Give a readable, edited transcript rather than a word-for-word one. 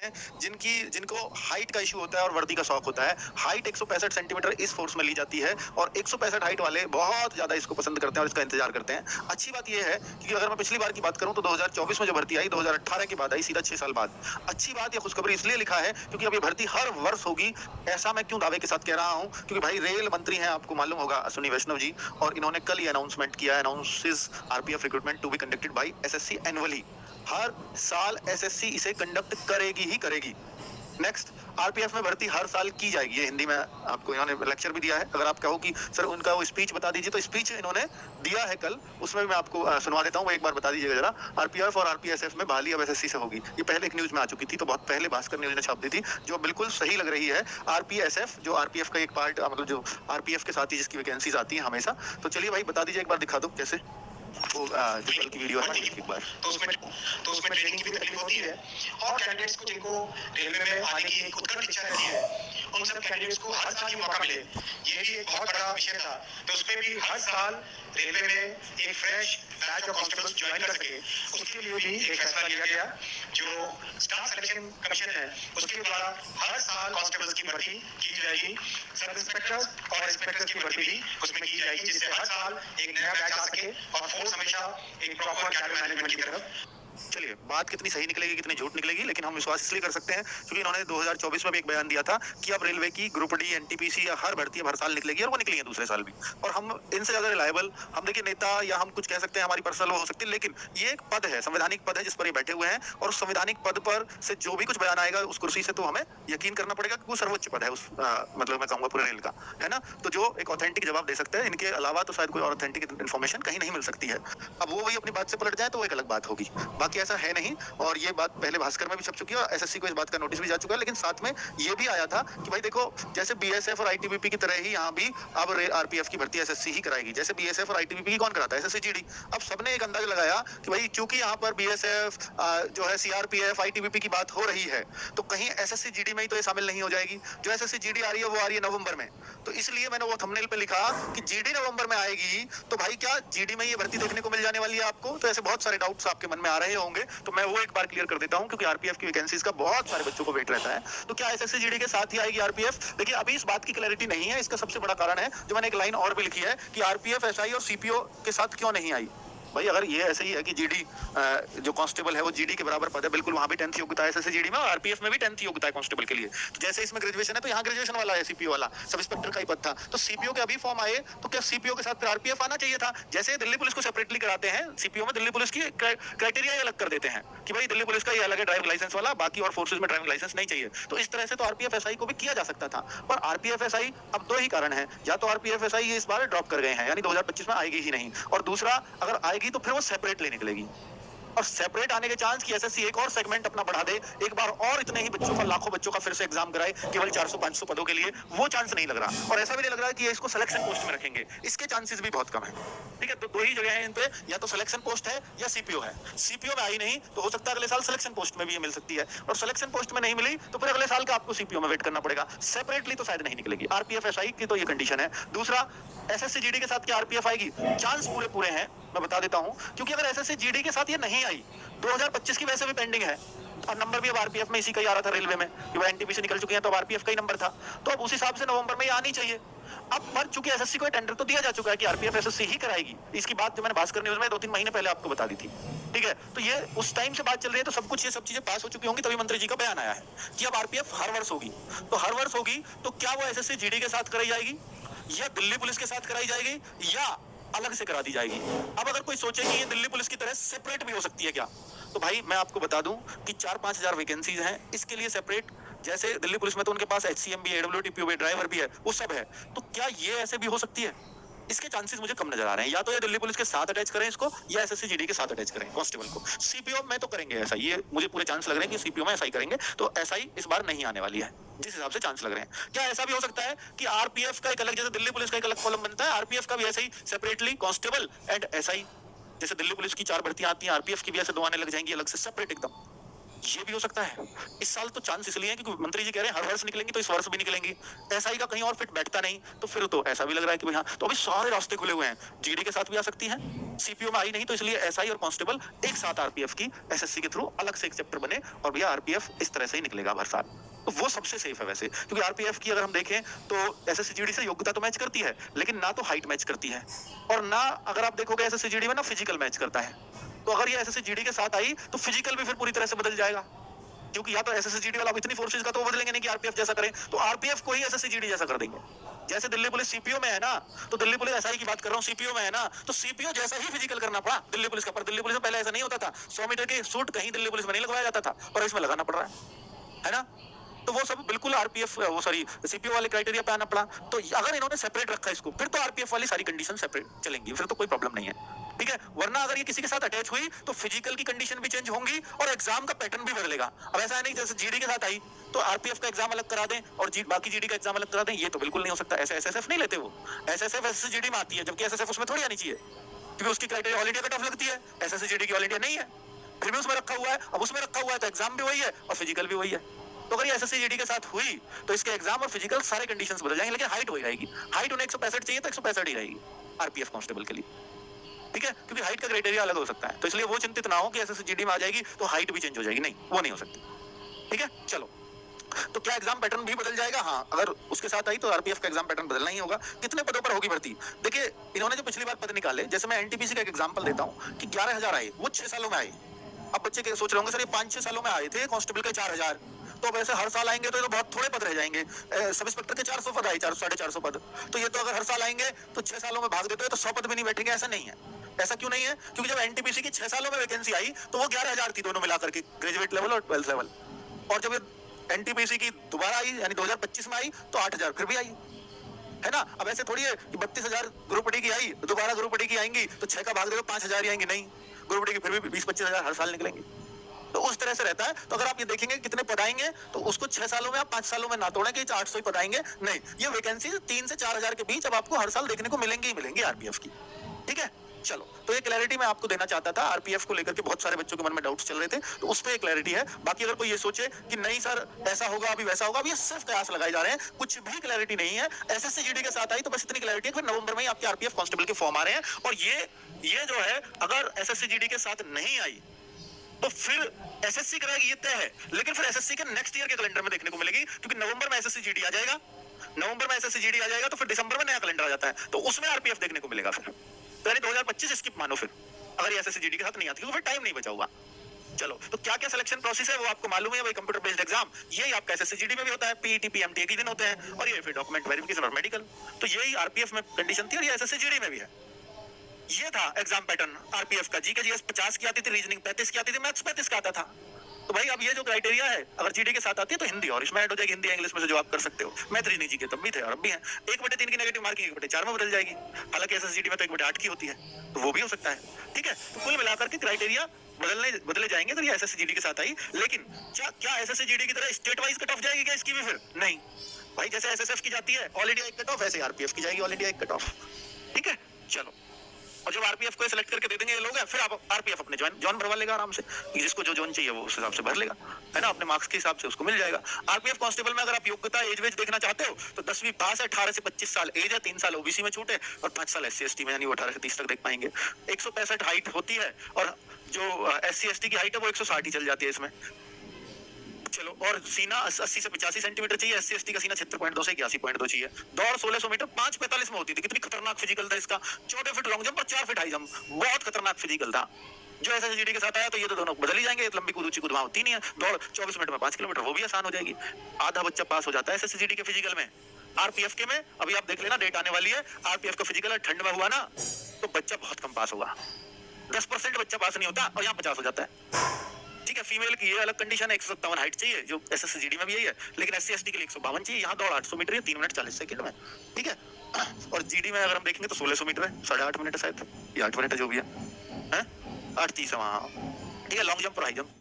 जिनको हाइट का इशू होता है और वर्दी का शौक होता है। हाइट 165 सेंटीमीटर इस फोर्स में ली जाती है और 165 हाइट वाले बहुत ज्यादा इसको पसंद करते हैं और इसका इंतजार करते हैं। अच्छी बात यह है कि अगर मैं पिछली बार की बात करूं तो 2024 में जो भर्ती आई 2018 के बाद आई, सीधा 6 साल बाद। अच्छी बात या खुशखबरी इसलिए लिखा है क्योंकि अब ये भर्ती हर वर्ष होगी। ऐसा मैं क्यों दावे के साथ कह रहा हूं, क्योंकि भाई रेल मंत्री हैं, आपको मालूम होगा, अश्विनी वैष्णव जी, और इन्होंने कल ये अनाउंसमेंट किया, announces RPF recruitment to be conducted by SSC annually. हर साल एसएससी इसे कंडक्ट करेगी ही करेगी। नेक्स्ट, आरपीएफ में भर्ती हर साल की जाएगी। ये हिंदी में आपको इन्होंने लेक्चर भी दिया है। अगर आप कहो कि सर उनका वो स्पीच बता दीजिए, तो स्पीच इन्होंने दिया है कल, उसमें मैं आपको सुनवा देता हूँ, वो एक बार बता दीजिएगा जरा। आरपीएफ और आरपीएसएफ में बहाली अब एसएससी से होगी। ये पहले एक न्यूज में आ चुकी थी, तो बहुत पहले भास्कर न्यूज ने छाप दी थी, जो बिल्कुल सही लग रही है। आरपीएसएफ जो आरपीएफ का एक पार्ट, मतलब जो आरपीएफ के साथ ही जिसकी वैकेंसीज आती है हमेशा। तो चलिए भाई बता दीजिए, एक बार दिखा दो कैसे वो जो कल की वीडियो है एक बार। तो उसमें ट्रेनिंग की भी तकलीफ होती है और कैंडिडेट्स को जिनको रेलवे में आने की एक उत्कट इच्छा रहती है, उन सब कैंडिडेट्स को हर साल ये मौका मिले, ये भी एक बहुत बड़ा विषय था। तो उसमें भी हर साल रेलवे में एक fresh batch of constables join कर सके, उसके लिए भी एक फैसला लिया गया। जो स्टाफ सिलेक्शन कमीशन है उसके द्वारा हर साल कांस्टेबल्स की भर्ती की जाएगी। सब इंस्पेक्टर्स और इंस्पेक्टर्स की भर्ती भी उसमें की जाएगी, जिससे हर साल एक नया बैच आ सके और फोर्स हमेशा एक प्रॉपर कैडर मैनेजमेंट की तरफ। चलिए, बात कितनी सही निकलेगी कितनी झूठ निकलेगी, लेकिन हम विश्वास इसलिए कर सकते हैं क्योंकि इन्होंने 2024 में भी एक बयान दिया था कि अब रेलवे की ग्रुप डी, एनटीपीसी या हर भर्ती हर साल निकलेगी, और वो निकली है दूसरे साल भी। और हम इनसे ज्यादा रिलायबल, हम देखिए नेता या हम कुछ कह सकते हैं, हमारी पर्सनल हो सकती है, लेकिन ये एक पद है, संवैधानिक पद है जिस पर ये बैठे हुए हैं, और उस संवैधानिक पद पर से जो भी कुछ बयान आएगा उस कुर्सी से, तो हमें यकीन करना पड़ेगा कि वो सर्वोच्च पद है उस मतलब मैं कहूंगा पूरे रेल का, है ना। तो जो एक ऑथेंटिक जवाब दे सकते हैं, इनके अलावा तो शायद कोई और ऑथेंटिक इन्फॉर्मेशन कहीं नहीं मिल सकती है। अब वो वही अपनी बात से पलट जाए तो वो एक अलग बात होगी, बाकी ऐसा है नहीं। और ये बात पहले भास्कर में भी छप चुकी है और एसएससी को इस बात का नोटिस भी जा चुका है। लेकिन साथ में ये भी आया था कि भाई देखो, जैसे बीएसएफ और आईटीबीपी की तरह ही यहाँ भी अब आरपीएफ की भर्ती एसएससी ही कराएगी। जैसे बीएसएफ और आईटीबीपी की कौन कराता है? SSC GD. अब सबने एक अंदाजा लगाया कि भाई चूंकि यहाँ पर बीएसएफ जो है, सीआरपीएफ, आईटीबीपी की बात हो रही है, तो कहीं एसएससी जीडी में ही तो ये शामिल नहीं हो जाएगी। जो एसएससी जीडी आ रही है वो आ रही है नवंबर में, तो इसलिए मैंने वो थंबनेल पे लिखा कि जीडी नवंबर में आएगी, तो भाई क्या जीडी में ये भर्ती देखने को मिल जाने वाली है आपको? तो ऐसे बहुत सारे डाउट्स आपके मन में आ रहे होंगे, तो मैं वो एक बार क्लियर कर देता हूं, क्योंकि आरपीएफ की वैकेंसीज का बहुत सारे बच्चों को वेट रहता है। तो क्या एसएससी जीडी के साथ ही आएगी आरपीएफ? देखिए, अभी इस बात की क्लैरिटी नहीं है। इसका सबसे बड़ा कारण है, जो मैंने एक लाइन और भी लिखी है, कि आरपीएफ, एसआई और सीपीओ के साथ क्यों नहीं आई। भाई अगर ये ऐसे ही है कि जीडी जो कांस्टेबल है वो जीडी के बराबर पद है, बिल्कुल वहां भी 10th योग्यता है एसएससी जीडी में, और आरपीएफ में भी 10th योग्यता है कांस्टेबल के लिए। तो जैसे इसमें ग्रेजुएशन है तो यहाँ ग्रेजुएशन वाला है, सीपीओ वाला सब इंस्पेक्टर का ही पद था। तो सीपीओ के अभी फॉर्म आए, तो क्या सीपीओ के साथ फिर आरपीएफ आना चाहिए था? जैसे दिल्ली पुलिस को सेपरेटली कराते हैं, सीपीओ में दिल्ली पुलिस की क्राइटेरिया अलग कर देते हैं कि भाई दिल्ली पुलिस का ये अलग है ड्राइविंग लाइसेंस वाला, बाकी और फोर्सेज में ड्राइविंग लाइसेंस नहीं चाहिए। तो इस तरह से तो आरपीएफ एसआई को भी किया जा सकता था, पर आरपीएफ एसआई अब दो ही कारण है, या तो आरपीएफ एसआई इस बार ड्रॉप कर गए हैं, यानी 2025 में आएगी ही नहीं, और दूसरा अगर आएगी तो फिर वो सेपरेट निकलेगी। और सेपरेट आने के चांस की एसएससी एक और सेगमेंट अपना बढ़ा दे, एक बार और इतने ही बच्चों का, लाखों बच्चों का फिर से एग्जाम कराए केवल 400-500 पदों के लिए, वो चांस नहीं लग रहा। और ऐसा भी नहीं लग रहा कि ये इसको सिलेक्शन पोस्ट में रखेंगे, इसके चांसेस भी बहुत कम है। ठीक है, तो दो ही जगह है इन पे, या तो सिलेक्शन पोस्ट है या सीपीओ है। सीपीओ में आई नहीं तो हो सकता है अगले साल सिलेक्शन पोस्ट में भी ये मिल सकती है, और सिलेक्शन पोस्ट में नहीं मिली तो फिर अगले साल का आपको सीपीओ में वेट करना पड़ेगा। सेपरेटली तो शायद नहीं निकलेगी आरपीएफ एसआई की, तो ये कंडीशन है। दूसरा, एसएससी जीडी के साथ क्या आरपीएफ आएगी? चांस पूरे पूरे हैं, मैं बता देता हूं, क्योंकि अगर एसएससी जीडी के साथ ये नहीं आई, 2025 की वैसे भी पेंडिंग है, और नंबर भी अब आरपीएफ में इसी का ही आ रहा था रेलवे में, कि वो एनटीपी से निकल चुके हैं, तो अब आरपीएफ का ही नंबर था, तो अब उस हिसाब से नवंबर में ये आनी चाहिए। अब पर चूंकि एसएससी को टेंडर तो दिया जा चुका है कि आरपीएफ एसएससी ही कराएगी, इसकी बात जो मैंने भास्कर न्यूज में 2-3 महीने पहले आपको बता दी थी। ठीक है, तो ये उस टाइम से बात चल रही है, तो सब कुछ ये सब चीजें पास हो चुकी होंगी, तभी मंत्री जी का बयान आया है कि अब आरपीएफ हर वर्ष होगी। तो हर वर्ष होगी तो क्या वो एसएससी जीडी के साथ कराई जाएगी, या दिल्ली पुलिस के साथ कराई जाएगी, या अलग से करा दी जाएगी? अब अगर कोई सोचे कि ये दिल्ली पुलिस की तरह सेपरेट भी हो सकती है क्या, तो भाई मैं आपको बता दूं कि 4-5 हजार वैकेंसीज हैं इसके लिए सेपरेट। जैसे दिल्ली पुलिस में तो उनके पास एचसीएम भी है, एडब्ल्यूटीपीओ भी, ड्राइवर भी है, वो सब है, तो क्या ये ऐसे भी हो सकती है? इसके चांसेस मुझे कम नजर आ रहे हैं। या तो ये दिल्ली पुलिस के साथ अटैच करें इसको, या एसएससी जीडी के साथ अटैच करें कांस्टेबल को। सीपीओ में तो करेंगे ऐसा, ये मुझे पूरे चांस लग रहे हैं कि सीपीओ में ऐसा ही करेंगे, तो एसआई इस बार नहीं आने वाली है जिस हिसाब से चांस लग रहे हैं। क्या ऐसा भी हो सकता है कि आरपीएफ का एक अलग, जैसे दिल्ली पुलिस का एक अलग कॉलम बनता है, आरपीएफ का भी ऐसे ही सेपरेटली कांस्टेबल एंड एसआई, जैसे दिल्ली पुलिस की 4 भर्तियां आती हैं, आरपीएफ की भी ऐसे 2 आने लग जाएंगी अलग से सेपरेट एकदम। ये भी हो सकता है। इस साल तो चांस इसलिए है क्योंकि मंत्री जी कह रहे हैं हर वर्ष निकलेंगी, तो इस वर्ष भी निकलेंगी। एसआई का कहीं और फिट बैठता नहीं, तो फिर तो ऐसा भी लग रहा है कि भाई हाँ, तो अभी सारे रास्ते खुले हुए हैं। जीडी के साथ भी आ सकती है, सीपीओ में आई नहीं, तो इसलिए एसआई और कांस्टेबल एक साथ आरपीएफ की एसएससी के थ्रू अलग से एक चैप्टर बने और भैया आरपीएफ इस तरह से ही निकलेगा हर साल। तो वो सबसे सेफ है वैसे, क्योंकि आरपीएफ की अगर हम देखें तो एसएससी जीडी से योग्यता तो मैच करती है, लेकिन ना तो हाइट मैच करती है, और ना अगर आप देखोगे एसएससी जीडी में ना फिजिकल मैच करता है। तो अगर ये एसएससी जीडी के साथ आई तो फिजिकल भी फिर पूरी तरह से बदल जाएगा, क्योंकि या तो एसएससी जीडी वाला इतनी फोर्सेस का तो बदलेंगे नहीं कि आरपीएफ जैसा करें, तो आरपीएफ को ही एसएससी जीडी जैसा कर देंगे। जैसे दिल्ली पुलिस सीपीओ में है ना, तो दिल्ली पुलिस एसआई की बात कर रहा हूँ, सीपीओ में है ना, तो सीपीओ जैसा ही फिजिकल करना पड़ा दिल्ली पुलिस का। पर दिल्ली पुलिस में पहले ऐसा नहीं होता था, 100 मीटर के सूट कहीं दिल्ली पुलिस में नहीं लगवाया जाता था, और इसमें लगाना पड़ रहा है ना। तो वो सब बिल्कुल आरपीएफ वो सॉरी सीपीओ वाले क्राइटेरिया पे आना पड़ा। तो अगर इन्होंने सेपरेट रखा इसको, फिर तो आरपीएफ वाली सारी कंडीशन सेपरेट चलेंगी, फिर तो कोई प्रॉब्लम नहीं है, ठीक है। वरना अगर ये किसी के साथ अटैच हुई तो फिजिकल की कंडीशन भी चेंज होंगी और एग्जाम का पैटर्न भी बदलेगा। अब ऐसा है नहीं जैसे जीडी के साथ आई तो आरपीएफ का एग्जाम अलग करा दें और बाकी जीडी का एग्जाम अलग करा दें, ये तो बिल्कुल नहीं हो सकता। ऐसे एसएसएफ नहीं लेते वो, एसएसएफ एसएससी जीडी में आती है, जबकि एसएसएफ उसमें थोड़ी आनी चाहिए, क्योंकि उसकी criteria all India cut off लगती है, एसएससी जीडी की ऑल इंडिया नहीं है, फिर भी उसमें रखा हुआ है। अब उसमें रखा हुआ है तो एग्जाम भी वही है और फिजिकल भी वही है। तो अगर ये एसएससी जीडी के साथ हुई तो इसके एग्जाम और फिजिकल सारे कंडीशंस बदल जाएंगे, लेकिन हाइट वही रहेगी। हाइट उन्हें 165 चाहिए तो 165 ही रहेगी आरपीएफ कांस्टेबल के लिए, ठीक है, क्योंकि हाइट का क्राइटेरिया अलग हो सकता है। तो इसलिए वो चिंतित ना हो कि एसएससी जीडी में आ जाएगी तो हाइट भी चेंज हो जाएगी, नहीं, वो नहीं हो सकती, ठीक है। चलो, तो क्या एग्जाम पैटर्न भी बदल जाएगा? हाँ, अगर उसके साथ आई तो आरपीएफ का एग्जाम पैटर्न बदलना ही होगा। कितने पदों पर होगी भर्ती? देखिए, इन्होंने जो पिछली बार पद निकाले, जैसे मैं एनटीपीसी का एक एग्जांपल देता हूँ कि 11,000 आए, वो 6 सालों में आए। अब बच्चे के सोच रहे होंगे सर ये 5-6 सालों में आए थे, कांस्टेबल के 4,000, तो अब ऐसे हर साल आएंगे तो ये तो बहुत थोड़े पद रह जाएंगे। सब इंस्पेक्टर के 400 पद आए, 400-450 पद, तो ये तो अगर हर साल आएंगे तो 6 सालों में भाग देते हैं तो 100 पद भी नहीं बैठेंगे। ऐसा नहीं है। ऐसा क्यों नहीं है? क्योंकि जब एनटीपीसी की 6 सालों में वैकेंसी आई तो वो 11,000 थी दोनों मिलाकर के, ग्रेजुएट लेवल और 12th लेवल। और जब एनटीपीसी की दोबारा आई यानी 2025 में आई तो 8,000 फिर भी आई, है ना। अब ऐसे थोड़ी है कि 32,000 ग्रुप डी की आई, दोबारा ग्रुप डी की आएंगी तो 6 का भाग देगा 5,000 ही आएंगी, नहीं, ग्रुप डी की फिर भी 20-25,000 हर साल निकलेंगे। तो उस तरह से रहता है। तो अगर आप ये देखेंगे कितने पद आएंगे तो उसको 6 सालों में आप 5 सालों में ना तोड़ें कि 800 ही पद आएंगे, नहीं, ये वैकेंसी 3 से 4,000 के बीच अब आपको हर साल देखने को मिलेंगी ही मिलेंगी आरपीएफ की, ठीक है। चलो, तो ये क्लैरिटी मैं आपको देना चाहता था। आरपीएफ को लेकर के बहुत सारे बच्चों के मन में डाउट्स चल रहे थे, तो उस पे क्लैरिटी है। बाकी अगर कोई ये सोचे कि नहीं सर ऐसा होगा अभी वैसा होगा, अभी ये सिर्फ कयास लगाए जा रहे हैं, कुछ भी क्लैरिटी नहीं है। एसएससी जीडी के साथ आई तो बस इतनी क्लैरिटी है, फिर नवंबर में ही आपके आरपीएफ कांस्टेबल के फॉर्म आ रहे हैं। और ये जो है अगर एसएससी जीडी के साथ नहीं आई तो फिर एसएससी कराएगी, ये तय है। लेकिन फिर एसएससी के नेक्स्ट ईयर के कैलेंडर में देखने को मिलेगी, क्योंकि नवंबर में एसएससी जीडी आ जाएगा, नवंबर में एसएससी जीडी आ जाएगा तो फिर दिसंबर में नया कैलेंडर आ जाता है, तो उसमें आरपीएफ देखने को मिलेगा फिर। तो यानी 2025 स्किप मानो फिर, अगर एसएससी जीडी के साथ नहीं आती, क्योंकि फिर टाइम नहीं बचा होगा। चलो, तो क्या क्या सिलेक्शन प्रोसेस है वो आपको मालूम है भाई। कंप्यूटर बेस्ड एग्जाम यही आपका एसएससी जीडी में भी होता है, पीईटी पीएमटी एक ही दिन होते हैं, और ये फिर डॉक्यूमेंट वेरिफिकेशन और मेडिकल। तो यही आरपीएफ में कंडीशन थी और ये एसएससी जीडी में भी है। ये था एग्जाम पैटर्न आरपीएफ का। जीके जीएस 50 की आती थी, रीजनिंग 35 की आती थी, मैथ्स 35 का आता था। तो भाई अब ये जो क्राइटेरिया है, अगर जीडी के साथ आती है तो हिंदी और इसमें ऐड हो जाएगी, हिंदी इंग्लिश में से जो आप कर सकते हो। मैथ रीजनिंग जीके तब भी थे और अब भी है। 1/3 की नेगेटिव मार्किंग 1/4 में बदल जाएगी, हालांकि एसएसजीडी में तो 1/8 की होती है, तो वो भी हो सकता है, ठीक है। तो कुल मिलाकर के क्राइटेरिया बदले जाएंगे। तो ये एसएसजीडी के साथ आई, लेकिन क्या एसएसजीडी की तरह स्टेट वाइज कट ऑफ जाएगी क्या इसकी भी? फिर नहीं भाई, जैसे एसएसएफ की जाती है ऑल इंडिया एक कट ऑफ, ऐसे आरपीएफ की जाएगी ऑल इंडिया एक कट ऑफ, ठीक है। चलो, और जब आरपीएफ को सिलेक्ट करके दे देंगे ये लोग हैं, फिर आप आरपीएफ अपने जॉन भरवा लेगा आराम से, जिसको जो जोन चाहिए वो उस हिसाब से भर लेगा, है ना, अपने मार्क्स के हिसाब से उसको मिल जाएगा। आरपीएफ कांस्टेबल में अगर आप योग्यता एज वेज देखना चाहते हो तो 10वीं पास है, 18 से 25 साल एज है, 3 साल ओबीसी में छूट है और 5 साल एससी एसटी में, यानी वो 18 से 30 तक देख पाएंगे। 165 हाइट होती है और जो एससी एसटी की हाइट है वो 160 ही चल जाती है इसमें। चलो, और सीना 80 से 85 सेंटीमीटर चाहिए, एससी एसटी का सीना 76.2 से 81.2 चाहिए। दौड़ 1600 मीटर 5:45 में होती थी। कितनी खतरनाक फिजिकल था इसका, 14 फीट लॉन्ग जंप और 4 फीट हाई जंप, बहुत खतरनाक फिजिकल था। जो एसएसजीडी के साथ आया तो ये तो दोनों बदल ही जाएंगे, लंबी कूद ऊंची कूद वहां होती नहीं है। दौड़ 24 मिनट में 5 किलोमीटर, वो भी आसान हो जाएगी। आधा बच्चा पास हो जाता है एसएसजीडी के फिजिकल में। आरपीएफ के में अभी आप देख लेना, डेट आने वाली है, आरपीएफ का फिजिकल ठंड में हुआ ना तो बच्चा बहुत कम पास होगा, 10% बच्चा पास नहीं होता और यहाँ 50 हो जाता है, ठीक है। फीमेल की ये अलग कंडीशन है, 157 हाइट चाहिए, जो एसएसजीडी में भी यही है, लेकिन एससी एसटी के लिए 152 चाहिए। यहाँ दौड़ 800 मीटर है, 3 मिनट 40 सेकंड में, ठीक है। और जीडी में अगर हम देखेंगे तो 1600 मीटर है, 8.5 मिनट शायद, या 8 मिनट जो भी है 8:30 वहाँ, ठीक है। लॉन्ग जंप और हाई जंप